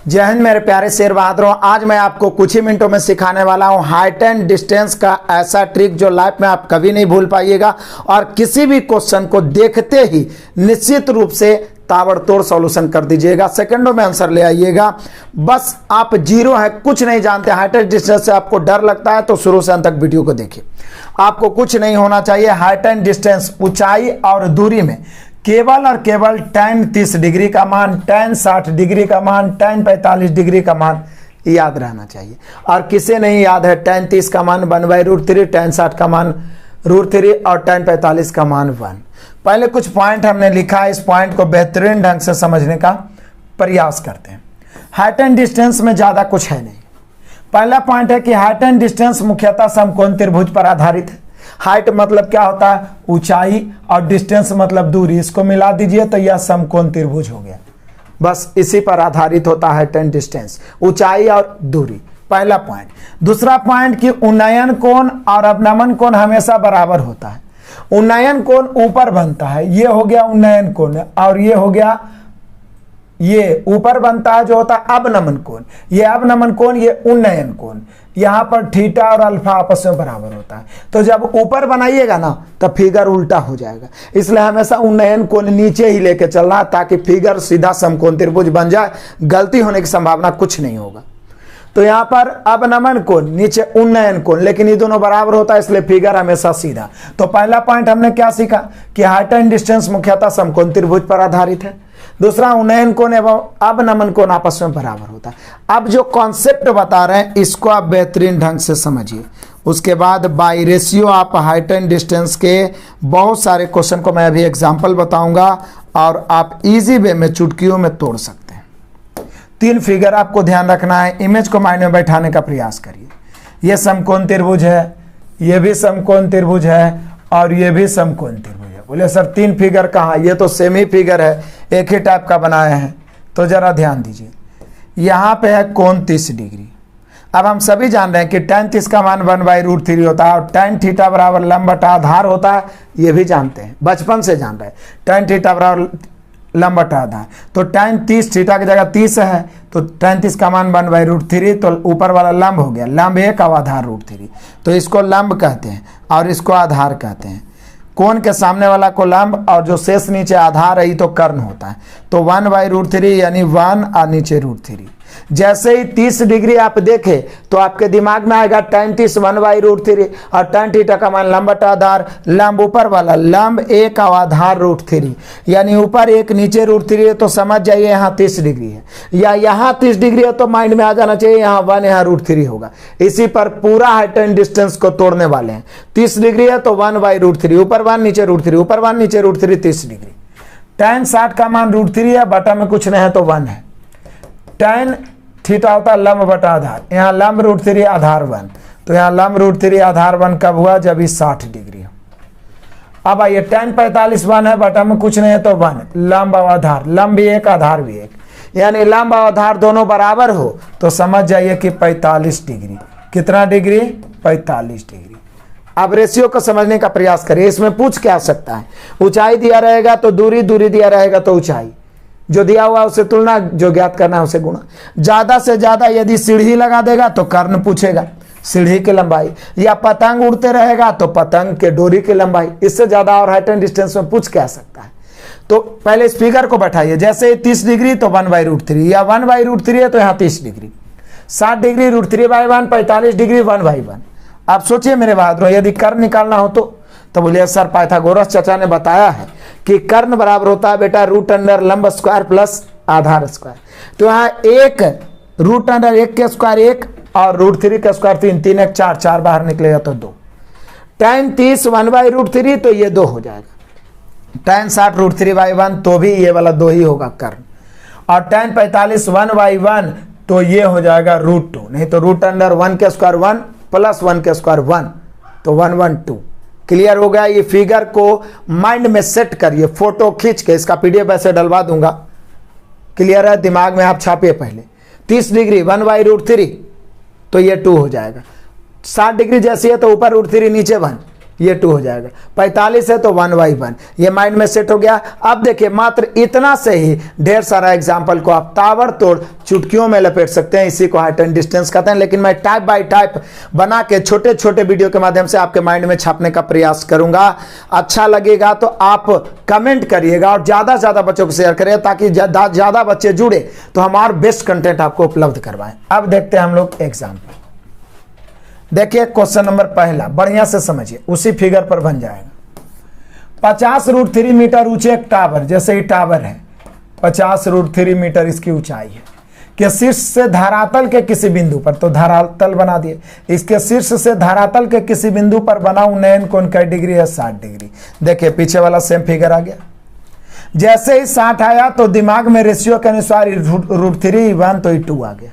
जय हिंद मेरे प्यारे शेर बहादुरों। आज मैं आपको कुछ ही मिनटों में सिखाने वाला हूं हाइट एंड डिस्टेंस का ऐसा ट्रिक जो लाइफ में आप कभी नहीं भूल पाइएगा और किसी भी क्वेश्चन को देखते ही निश्चित रूप से ताबड़तोड़ सॉल्यूशन कर दीजिएगा, सेकंडों में आंसर ले आइएगा। बस आप जीरो है, कुछ नहीं जानते, हाइट एंड डिस्टेंस से आपको डर लगता है तो शुरू से अंत तक वीडियो को देखिए। आपको कुछ नहीं होना चाहिए। हाइट एंड डिस्टेंस ऊंचाई और दूरी में केवल और केवल tan 30 डिग्री का मान, tan 60 डिग्री का मान, tan 45 डिग्री का मान याद रहना चाहिए। और किसे नहीं याद है tan 30 का मान 1/√3, tan 60 का मान √3 और tan 45 का मान 1। पहले कुछ पॉइंट हमने लिखा है, इस पॉइंट को बेहतरीन ढंग से समझने का प्रयास करते हैं। हाइट एंड डिस्टेंस में ज़्यादा कुछ है नहीं। पहला पॉइंट है कि हाइट एंड डिस्टेंस मुख्यतः समकोण त्रिभुज पर आधारित है। हाइट मतलब क्या होता है? ऊंचाई, और डिस्टेंस मतलब दूरी। इसको मिला दीजिए तो यह समकोण त्रिभुज हो गया। बस इसी पर आधारित होता है हाइट एंड डिस्टेंस, ऊंचाई और दूरी। पहला पॉइंट। दूसरा पॉइंट कि उन्नयन कोण और अवनमन कोण हमेशा बराबर होता है। उन्नयन कोण ऊपर बनता है, ये हो गया उन्नयन कोण, और ये हो गया, ये ऊपर बनता है जो होता है अवनमन कोण। ये अवनमन कोण, ये उन्नयन कोण। यहां पर थीटा और अल्फा आपस में बराबर होता है। तो जब ऊपर बनाइएगा ना तब फिगर उल्टा हो जाएगा, इसलिए हमेशा उन्नयन कोण नीचे ही लेके चलना ताकि फिगर सीधा समकोण त्रिभुज बन जाए। गलती होने की संभावना कुछ नहीं होगा। तो यहाँ पर अवनमन कोण, नीचे उन्नयन कोण, लेकिन ये दोनों बराबर होता है इसलिए फिगर हमेशा सीधा। तो पहला पॉइंट हमने क्या सीखा कि हाइट एंड डिस्टेंस मुख्यतः समकोण त्रिभुज पर आधारित है। दूसरा, उन्नयन कोण एवं अवनमन कोण आपस में बराबर होता है। अब जो कॉन्सेप्ट बता रहे हैं इसको आप बेहतरीन ढंग से समझिए। उसके बाद बाई रेशियो आप हाइट एंड डिस्टेंस के बहुत सारे क्वेश्चन को मैं अभी एग्जाम्पल बताऊंगा और आप इजी वे में चुटकियों में तोड़ सकते हैं। 3 फिगर आपको ध्यान रखना है, इमेज को माइंड में बैठाने का प्रयास करिए। ये समकोण त्रिभुज है, ये भी समकोण त्रिभुज है और ये भी समकोण त्रिभुज है। बोले सर 3 फिगर कहाँ? ये तो सेम ही फिगर है, एक ही टाइप का बनाया है। तो जरा ध्यान दीजिए, यहाँ पे है कोण 30 डिग्री। अब हम सभी जान रहे हैं कि tan 30 का मान 1/√3 होता है और tan थीटा बराबर लंब बटा आधार होता है, ये भी जानते हैं, बचपन से जान रहे हैं। tan थीटा बराबर लंब बटा आधार, तो tan 30 थीटा की जगह 30 है तो tan 30 का मान 1/√3, तो ऊपर वाला लंब हो गया, लंब 1 और आधार √3। तो इसको लंब कहते हैं और इसको आधार कहते हैं। कोण के सामने वाला को लंब और जो शेष नीचे आधार है तो कर्ण होता है। तो 1/√3 यानी 1 और नीचे √3। जैसे ही 30 डिग्री आप देखें तो आपके दिमाग में आएगा tan 30 1/√3 और tan थीटा का मान लंब बटा आधार, लंब ऊपर वाला, लंब 1 और आधार √3, यानी ऊपर 1 नीचे √3 है। तो समझ जाइए यहाँ 30 डिग्री है, या यहाँ 30 डिग्री है तो माइंड में आ जाना चाहिए यहाँ 1 यहाँ √3 होगा। इसी पर पूरा हाइट एंड डिस्टेंस को तोड़ने वाले हैं। 30 डिग्री है तो 1/√3, ऊपर 1 नीचे √3, ऊपर 1 नीचे √3, 30 डिग्री। tan 60 का मान √3 है, बटा में कुछ नहीं है तो 1 है। tan थीटा होता है लंब बटा आधार, यहाँ लंब √3 आधार 1, तो यहाँ लंब √3 आधार 1 कब हुआ? जब ये 60 डिग्री हो। अब आइए tan 45 1 है, बटा में कुछ नहीं है तो 1, लंब और आधार, लंब भी 1 आधार भी 1, यानी लंब और आधार दोनों बराबर हो तो समझ जाइए कि 45 डिग्री। कितना डिग्री? 45 डिग्री। अब रेशियो को समझने का प्रयास करिए। इसमें पूछ क्या सकता है? ऊंचाई दिया रहेगा तो दूरी, दूरी दिया रहेगा तो ऊंचाई, जो दिया हुआ उसे तुलना, जो ज्ञात करना है उसे गुणा। ज्यादा से ज्यादा यदि सीढ़ी लगा देगा तो कर्ण पूछेगा, सीढ़ी की लंबाई, या पतंग उड़ते रहेगा तो पतंग के डोरी की लंबाई। इससे ज्यादा और हाइट एंड डिस्टेंस में पूछ क्या सकता है? तो पहले इस फिगर को बैठाइए। जैसे 30 डिग्री तो 1/√3, या 1/√3 है तो यहाँ 30 डिग्री, 60 डिग्री √3/1, 45 डिग्री 1/1। आप सोचिए मेरे बहादुर, यदि कर्ण निकालना हो तो बोलिए सर पाइथागोरस चाचा ने बताया है कि कर्ण बराबर होता है बेटा √अंडर लंब स्क्वायर प्लस आधार स्क्वायर। तो यहाँ 1 √अंडर 1 के स्क्वायर 1 और √3 का स्क्वायर 3, 3 1 4, 4 बाहर निकलेगा तो 2। tan 30 1/√3 तो ये 2 हो जाएगा। tan 60 √3/1 तो भी ये वाला 2 ही होगा कर्ण। और tan 45 1/1 तो ये हो जाएगा √2, नहीं तो √अंडर 1 के स्क्वायर 1 प्लस 1 के स्क्वायर 1, तो 1 1 2। क्लियर हो गया? ये फिगर को माइंड में सेट करिए, फोटो खींच के, इसका PDF ऐसे डलवा दूंगा। क्लियर है? दिमाग में आप छापिए पहले। 30 डिग्री 1/√3 तो ये 2 हो जाएगा। 60 डिग्री जैसी है तो ऊपर √3 नीचे 1, ये 2 हो जाएगा। 45 है तो 1/1, ये माइंड में सेट हो गया। अब देखिए मात्र इतना से ही ढेर सारा एग्जाम्पल को आप ताबड़तोड़ चुटकियों में लपेट सकते हैं। इसी को हाइट एंड डिस्टेंस कहते हैं। लेकिन मैं टाइप बाय टाइप बना के छोटे छोटे वीडियो के माध्यम से आपके माइंड में छापने का प्रयास करूंगा। अच्छा लगेगा तो आप कमेंट करिएगा और ज्यादा से ज्यादा बच्चों को शेयर करिए, ताकि ज्यादा बच्चे जुड़े तो हमारा बेस्ट कंटेंट आपको उपलब्ध करवाएं। अब देखते हैं हम लोग एग्जाम्पल। देखिए क्वेश्चन नंबर पहला, बढ़िया से समझिए, उसी फिगर पर बन जाएगा। 50√3 मीटर ऊंचे एक टावर, जैसे ही टावर है 50√3 मीटर इसकी ऊंचाई है, के शीर्ष से धरातल के किसी बिंदु पर, तो धरातल बना दिए, इसके शीर्ष से धरातल के किसी बिंदु पर बना उन्नयन कोण कै डिग्री है? 60 डिग्री। देखिए पीछे वाला सेम फिगर आ गया। जैसे ही 60 आया तो दिमाग में रेशियो के अनुसार √3 1 तो 2 आ गया।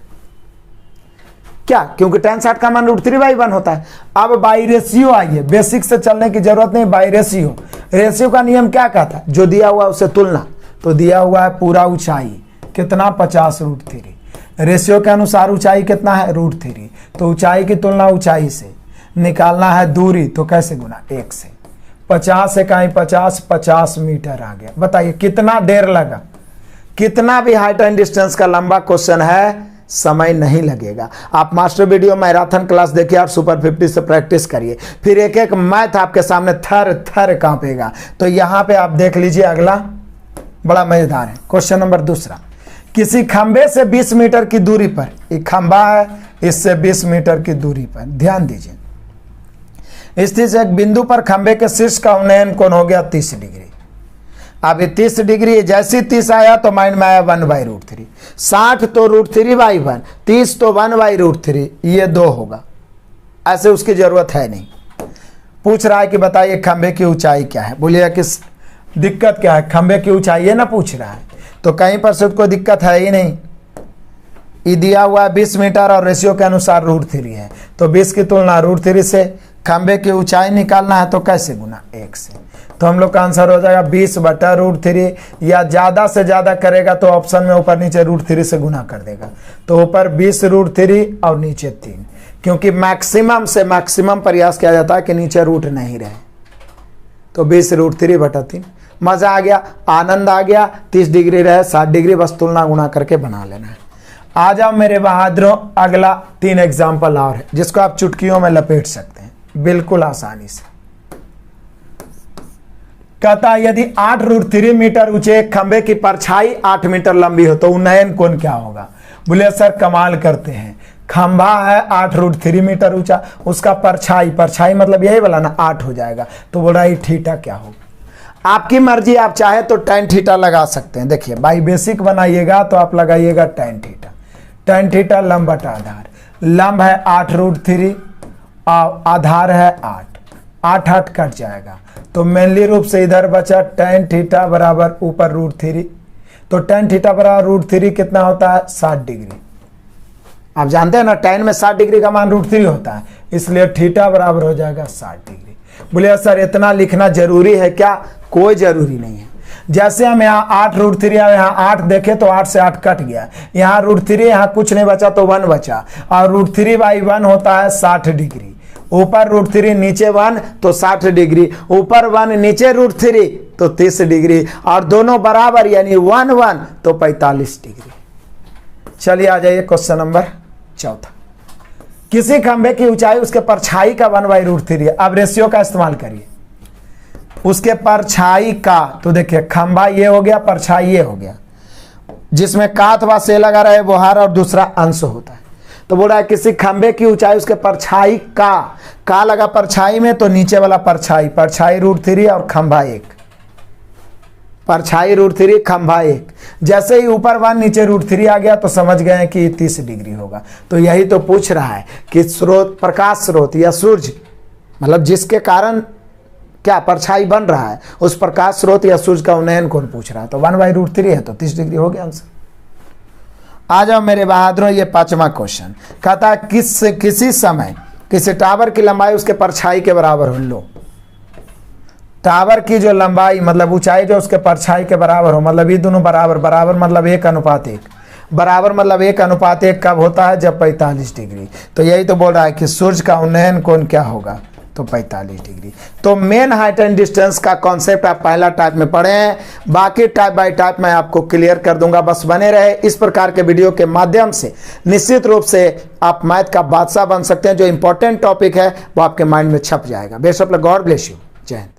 क्या? क्योंकि tan 60 का मान √3/1 होता है। अब बाई रेशियो आइए, बेसिक से चलने की जरूरत नहीं, बाई रेशियो। रेशियो का नियम क्या कहता है? जो दिया हुआ है उसे तुलना, तो दिया हुआ है पूरा ऊंचाई कितना? 50√3। रेशियो के अनुसार ऊंचाई कितना है? √3। तो ऊंचाई की तुलना ऊंचाई से, निकालना है दूरी, तो कैसे गुना? 1 से। 50 इकाई 50 मीटर आ गया। बताइए कितना देर लगा? कितना भी हाइट एंड डिस्टेंस का लंबा क्वेश्चन है, समय नहीं लगेगा। आप मास्टर वीडियो मैराथन क्लास देखिए और सुपर 50 से प्रैक्टिस करिए, फिर एक एक मैथ आपके सामने थर थर कांपेगा। तो यहां पे आप देख लीजिए, अगला बड़ा मजेदार है। क्वेश्चन नंबर दूसरा, किसी खंबे से 20 मीटर की दूरी पर, एक खंबा है, इससे 20 मीटर की दूरी पर, ध्यान दीजिए, स्थित एक बिंदु पर खंबे के शीर्ष का उन्नयन कोण हो गया 30 डिग्री। अब 30 डिग्री, जैसे 30 आया तो माइंड में आया 1/√3। 60 तो √3/1, 30 तो 1/√3, ये 2 होगा। ऐसे उसकी जरूरत है नहीं। पूछ रहा है कि बताइए खंबे की ऊंचाई क्या है। बोलिए कि दिक्कत क्या है? खंबे की ऊंचाई है ना पूछ रहा है, तो कहीं पर से कोई दिक्कत है ही नहीं। ये दिया हुआ है 20 मीटर और रेशियो के अनुसार √3 है, तो 20 की तुलना √3 से। खंबे की ऊंचाई निकालना है तो कैसे गुना? 1 से। तो हम लोग का आंसर हो जाएगा 20/√3, या ज्यादा से ज्यादा करेगा तो ऑप्शन में ऊपर नीचे √3 से गुना कर देगा। तो ऊपर 20√3 और नीचे 3, क्योंकि मैक्सिमम से मैक्सिमम प्रयास किया जाता है कि नीचे रूट नहीं रहे। तो 20√3/3। मजा आ गया, आनंद आ गया। 30 डिग्री रहे 60 डिग्री, बस तुलना गुना करके बना लेना है। आ जाओ मेरे बहादुरों, अगला 3 एग्जाम्पल और है जिसको आप चुटकियों में लपेट सकते हैं बिल्कुल आसानी से। कहता यदि 8√3 मीटर ऊंचे एक खंबे की परछाई 8 मीटर लंबी हो तो उन्नयन कोण क्या होगा? बोले सर कमाल करते हैं, खंबा है 8√3 मीटर ऊंचा, उसका परछाई, परछाई मतलब यही वाला ना, 8 हो जाएगा। तो बोल रहा है थीटा क्या होगा? आपकी मर्जी, आप चाहे तो tan थीटा लगा सकते हैं। देखिए बाई बेसिक बनाइएगा तो आप लगाइएगा tan थीटा। tan थीटा लंब बटा आधार, लंब है 8√3 और आधार है 8, 8 कट जाएगा। तो मेनली रूप से इधर बचा tan थीटा बराबर ऊपर √3। तो tan थीटा बराबर √3 कितना होता है? 60 डिग्री। आप जानते हैं ना tan में 60 डिग्री का मान √3 होता है, इसलिए थीटा बराबर हो जाएगा 60 डिग्री। बोले सर इतना लिखना जरूरी है क्या? कोई जरूरी नहीं है। जैसे हम यहाँ 8√3 यहाँ 8 देखे तो 8 से 8 कट गया, यहाँ √3 यहाँ कुछ नहीं बचा तो 1 बचा, और √3/1 होता है 60 डिग्री। ऊपर √3 नीचे 1 तो 60 डिग्री, ऊपर 1 नीचे √3 तो 30 डिग्री, और दोनों बराबर यानी 1 1 तो 45 डिग्री। चलिए आ जाइए क्वेश्चन नंबर 4। किसी खंबे की ऊंचाई उसके परछाई का 1/√3 है। अब रेशियो का इस्तेमाल करिए, उसके परछाई का, तो देखिए खंबा ये हो गया, परछाई ये हो गया, जिसमें का अथवा से लगा रहे वो हर और दूसरा अंश होता है। तो बोल रहा है किसी खंबे की ऊंचाई उसके परछाई का लगा परछाई में, तो नीचे वाला परछाई, परछाई √3 और खंबा 1, परछाई √3 खंबा 1। जैसे ही ऊपर 1 नीचे √3 आ गया तो समझ गए कि 30 डिग्री होगा। तो यही तो पूछ रहा है कि स्रोत, प्रकाश स्रोत या सूर्य, मतलब जिसके कारण क्या परछाई बन रहा है, उस प्रकाश स्रोत या सूर्य का उन्नयन कोण पूछ रहा है। तो 1/√3 है तो 30 डिग्री हो गया आंसर। आ जाओ मेरे बहादुरों, ये 5वां क्वेश्चन कहता किसी समय किसी टावर की लंबाई उसके परछाई के बराबर हो। लो, टावर की जो लंबाई मतलब ऊंचाई जो उसके परछाई के बराबर हो, मतलब ये दोनों बराबर, बराबर मतलब 1:1, बराबर मतलब 1:1 कब होता है? जब 45 डिग्री। तो यही तो बोल रहा है कि सूर्य का उन्नयन कोण क्या होगा? तो तो 45 डिग्री। तो मेन हाइट एंड डिस्टेंस का कॉन्सेप्ट आप पहला टाइप में पढ़े हैं, बाकी टाइप बाय टाइप मैं आपको क्लियर कर दूंगा। बस बने रहे, इस प्रकार के वीडियो के माध्यम से निश्चित रूप से आप मैथ का बादशाह बन सकते हैं। जो इंपॉर्टेंट टॉपिक है वो आपके माइंड में छप जाएगा। Best of luck, God bless you, जय हिंद।